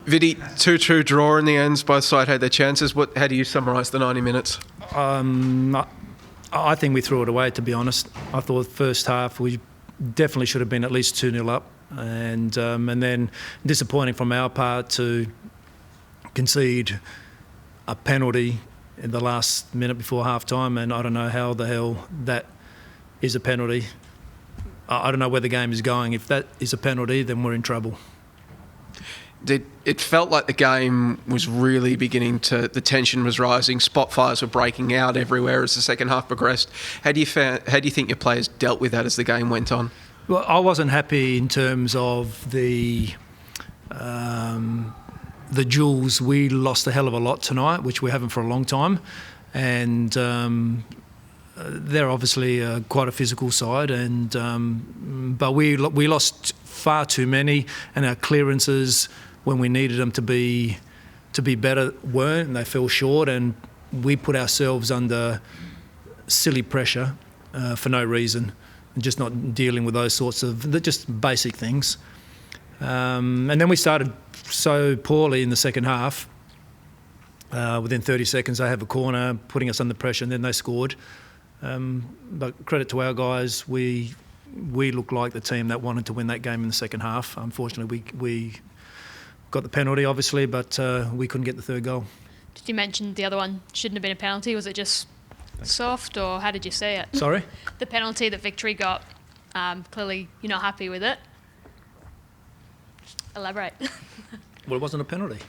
Viddy, 2-2 draw in the end. Both sides had their chances. How do you summarise the 90 minutes? I think we threw it away, to be honest. I thought first half we definitely should have been at least 2-0 up. And then disappointing from our part to concede a penalty in the last minute before half-time, and I don't know how the hell that is a penalty. I don't know where the game is going. If that is a penalty, then we're in trouble. It felt like the game was really beginning to... The tension was rising. Spot fires were breaking out everywhere as the second half progressed. How do you think your players dealt with that as the game went on? Well, I wasn't happy in terms of the duels. We lost a hell of a lot tonight, which we haven't for a long time, and they're obviously quite a physical side. But we lost far too many, and our clearances when we needed them to be better weren't, and they fell short, and we put ourselves under silly pressure for no reason. Just not dealing with those sorts of just basic things. And then we started so poorly in the second half. Within 30 seconds, they have a corner, putting us under pressure, and then they scored. But credit to our guys, we looked like the team that wanted to win that game in the second half. Unfortunately, we got the penalty, obviously, but we couldn't get the third goal. Did you mention the other one shouldn't have been a penalty? Was it just soft, or how did you see it? Sorry? The penalty that Victory got, clearly you're not happy with it. Elaborate. Well, it wasn't a penalty.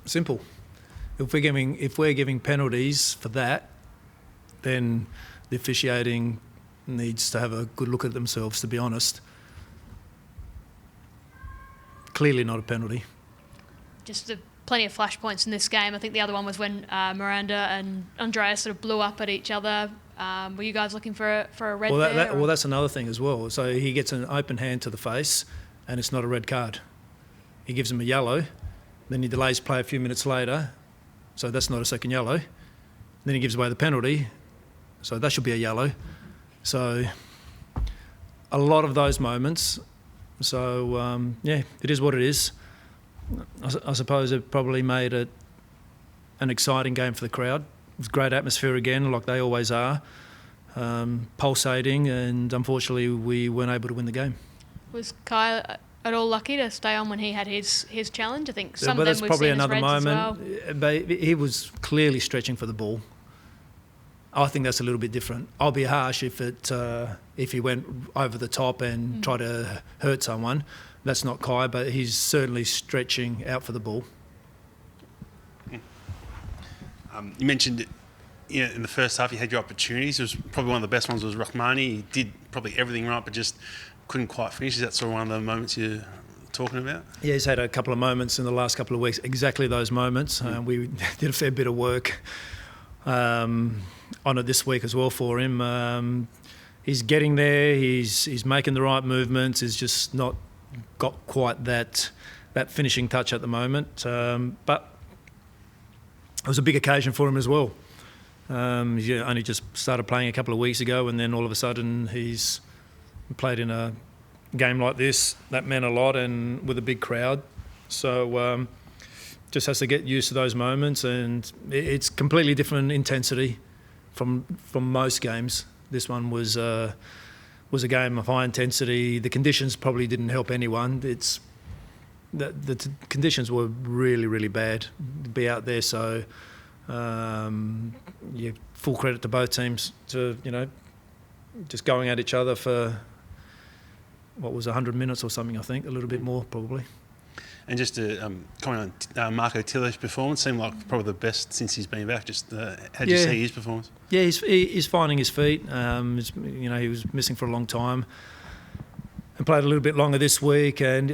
Simple. If we're giving penalties for that, then the officiating needs to have a good look at themselves, to be honest. Clearly not a penalty. Just plenty of flashpoints in this game. I think the other one was when Miranda and Andreas sort of blew up at each other. Were you guys looking for a red there? Well, that's another thing as well. So he gets an open hand to the face, and it's not a red card. He gives him a yellow, then he delays play a few minutes later, so that's not a second yellow. Then he gives away the penalty, so that should be a yellow. So a lot of those moments. So, it is what it is. I suppose it probably made it an exciting game for the crowd. It was great atmosphere again, like they always are, pulsating, and unfortunately we weren't able to win the game. Was Kai at all lucky to stay on when he had his challenge? I think some of them that's we've probably seen another as reds moment. as well. But he was clearly stretching for the ball. I think that's a little bit different. I'll be harsh if he went over the top and tried to hurt someone. That's not Kai, but he's certainly stretching out for the ball. You mentioned, in the first half you had your opportunities. It was probably one of the best ones was Rahmani. He did probably everything right, but just couldn't quite finish. Is that sort of one of the moments you're talking about? Yeah, he's had a couple of moments in the last couple of weeks, exactly those moments. We did a fair bit of work on it this week as well for him. He's getting there. He's making the right movements. He's just not got quite that finishing touch at the moment. But it was a big occasion for him as well. He only just started playing a couple of weeks ago, and then all of a sudden he's played in a game like this. That meant a lot, and with a big crowd. So just has to get used to those moments, and it's completely different intensity from most games. This one was a game of high intensity. The conditions probably didn't help anyone. The conditions were really, really bad to be out there. So full credit to both teams to just going at each other for what was 100 minutes or something. I think a little bit more probably. And just to comment on Marco Tiller's performance, seemed like probably the best since he's been back. Just how did you see his performance? Yeah, he's finding his feet. He was missing for a long time and played a little bit longer this week. And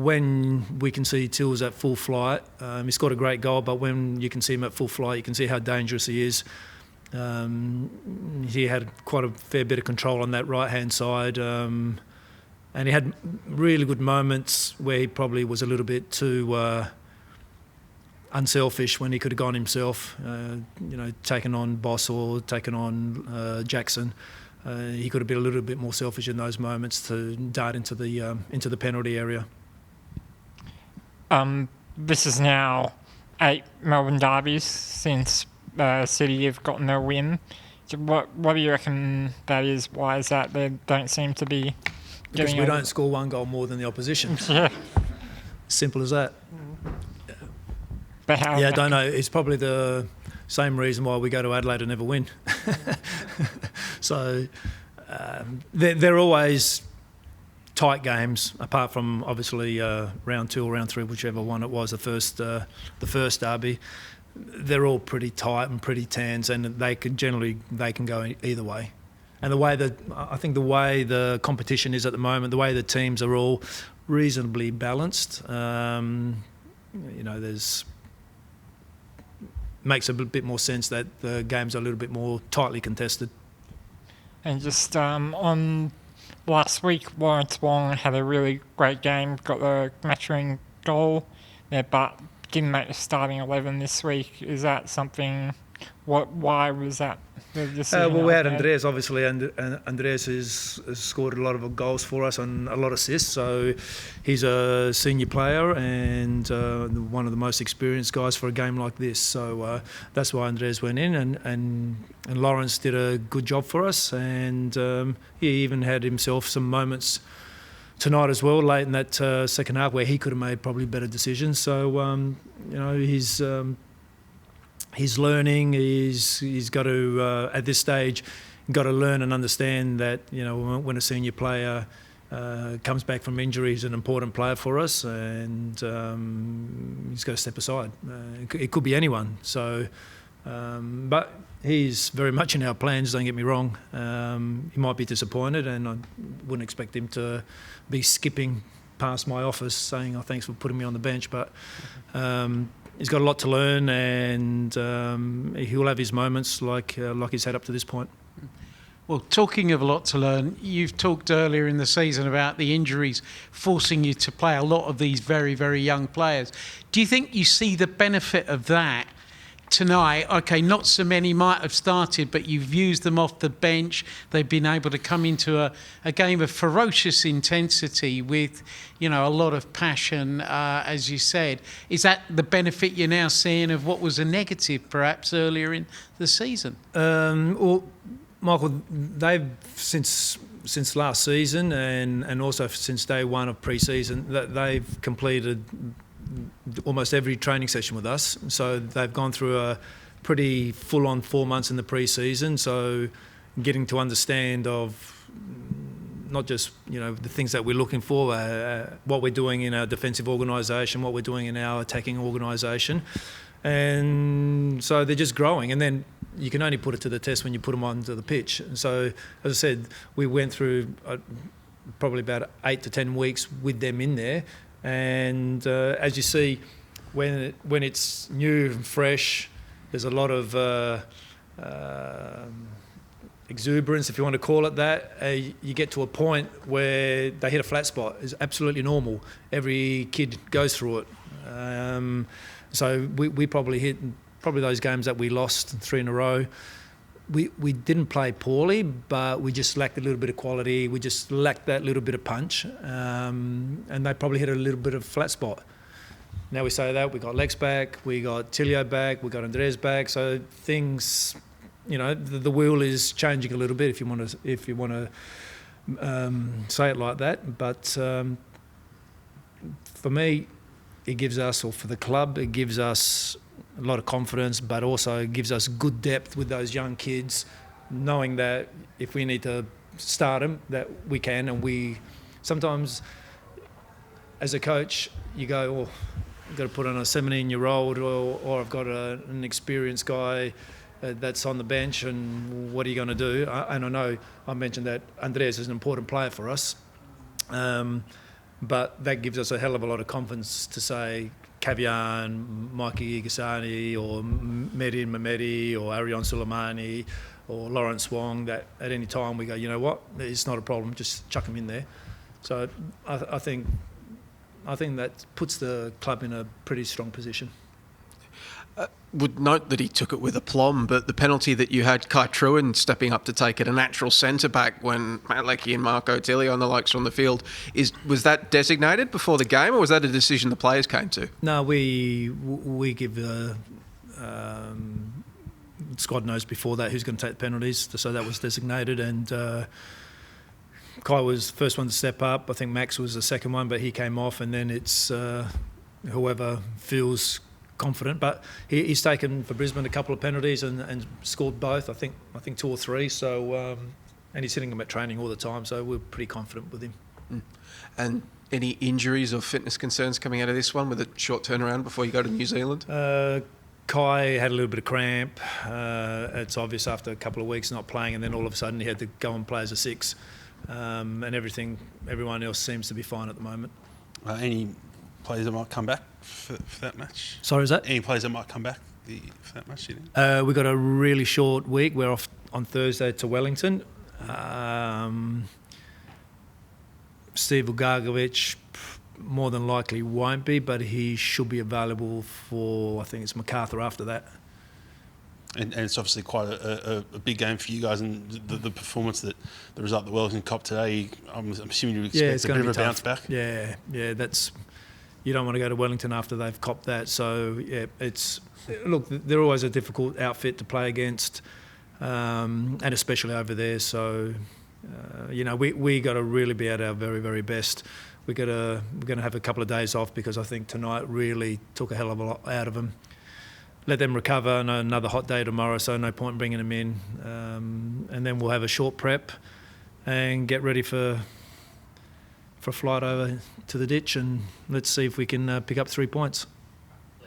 when we can see Tills at full flight, he scored a great goal. But when you can see him at full flight, you can see how dangerous he is. He had quite a fair bit of control on that right-hand side. And he had really good moments where he probably was a little bit too unselfish when he could have gone himself, taken on Boss or taken on Jackson. He could have been a little bit more selfish in those moments to dart into the penalty area. This is now 8 Melbourne Derbies since City have gotten their win. So what do you reckon that is? Why is that? They don't seem to be because we don't score one goal more than the opposition. Yeah. Simple as that. But how? Yeah, I don't know. It's probably the same reason why we go to Adelaide and never win. So they're always tight games, apart from obviously round 2 or round 3, whichever one it was, the first derby. They're all pretty tight and pretty tense, and they can go either way. And I think the way the competition is at the moment, the way the teams are all reasonably balanced, makes a bit more sense that the games are a little bit more tightly contested. And just on last week, Lawrence Wong had a really great game, got the match-winning goal there, but didn't make the starting 11 this week. Is that something? Why was that the decision? Well, we had Andreas, obviously, and Andreas has scored a lot of goals for us and a lot of assists. So he's a senior player and one of the most experienced guys for a game like this. So that's why Andreas went in, and Lawrence did a good job for us. And he even had himself some moments tonight as well, late in that second half, where he could have made probably better decisions. So he's learning. He's got to at this stage got to learn and understand that when a senior player comes back from injury, he's an important player for us, and he's got to step aside. It could be anyone. So, but he's very much in our plans. Don't get me wrong. He might be disappointed, and I wouldn't expect him to be skipping past my office saying, "Oh, thanks for putting me on the bench," but. He's got a lot to learn, and he'll have his moments like he's had up to this point. Well, talking of a lot to learn, you've talked earlier in the season about the injuries forcing you to play a lot of these very, very young players. Do you think you see the benefit of that tonight? Okay, not so many might have started, but you've used them off the bench. They've been able to come into a game of ferocious intensity with, a lot of passion, as you said. Is that the benefit you're now seeing of what was a negative perhaps earlier in the season? Well, Michael, they've since last season and also since day one of pre-season, they've completed almost every training session with us. So they've gone through a pretty full-on 4 months in the pre-season. So getting to understand of not just, the things that we're looking for, what we're doing in our defensive organisation, what we're doing in our attacking organisation. And so they're just growing. And then you can only put it to the test when you put them onto the pitch. And so, as I said, we went through probably about 8 to 10 weeks with them in there. And as you see, when it's new and fresh, there's a lot of exuberance, if you want to call it that. You get to a point where they hit a flat spot. It's absolutely normal. Every kid goes through it. So we probably hit those games that we lost 3 in a row. We didn't play poorly, but we just lacked a little bit of quality. We just lacked that little bit of punch, and they probably hit a little bit of flat spot. Now we say that we got Lex back, we got Tilio back, we got Andres back. So things, the wheel is changing a little bit, if you want to say it like that. But for me, it gives us, or for the club, it gives us a lot of confidence, but also gives us good depth with those young kids, knowing that if we need to start them, that we can. And we sometimes, as a coach, you go, "Oh, I've got to put on a 17-year-old, or I've got an experienced guy that's on the bench, and what are you going to do?" And I know I mentioned that Andreas is an important player for us, but that gives us a hell of a lot of confidence to say, Kavian, Mikey Igasani, or Mehdi Mehmedi, or Arion Suleimani, or Lawrence Wong, that at any time we go, you know what, it's not a problem, just chuck them in there. So I think that puts the club in a pretty strong position. Would note that he took it with aplomb, but the penalty that you had Kai Truan stepping up to take it, a natural centre-back when Matt Leckie and Marco Tilly on the likes on the field, was that designated before the game, or was that a decision the players came to? No, we give squad knows before that who's going to take the penalties, so that was designated, and Kai was the first one to step up. I think Max was the second one, but he came off, and then it's whoever feels confident. But he's taken for Brisbane a couple of penalties and scored both. I think 2 or 3. So and he's hitting them at training all the time. So we're pretty confident with him. And any injuries or fitness concerns coming out of this one with a short turnaround before you go to New Zealand? Kai had a little bit of cramp. It's obvious after a couple of weeks not playing, and then all of a sudden he had to go and play as a 6. And everyone else seems to be fine at the moment. Any players that might come back for that match? Sorry, is that? Any players that might come back for that match, you think? We've got a really short week. We're off on Thursday to Wellington. Steve Ugargovic more than likely won't be, but he should be available for, I think it's MacArthur after that. And it's obviously quite a big game for you guys, and the performance the result that Wellington copped today, I'm assuming you expect a bit of a bounce back. Yeah, that's, you don't want to go to Wellington after they've copped that. So yeah, look, they're always a difficult outfit to play against, and especially over there. So we got to really be at our very, very best. We're going to have a couple of days off because I think tonight really took a hell of a lot out of them. Let them recover. Another hot day tomorrow, so no point in bringing them in. And then we'll have a short prep and get ready for a flight over to the ditch, and let's see if we can pick up 3 points.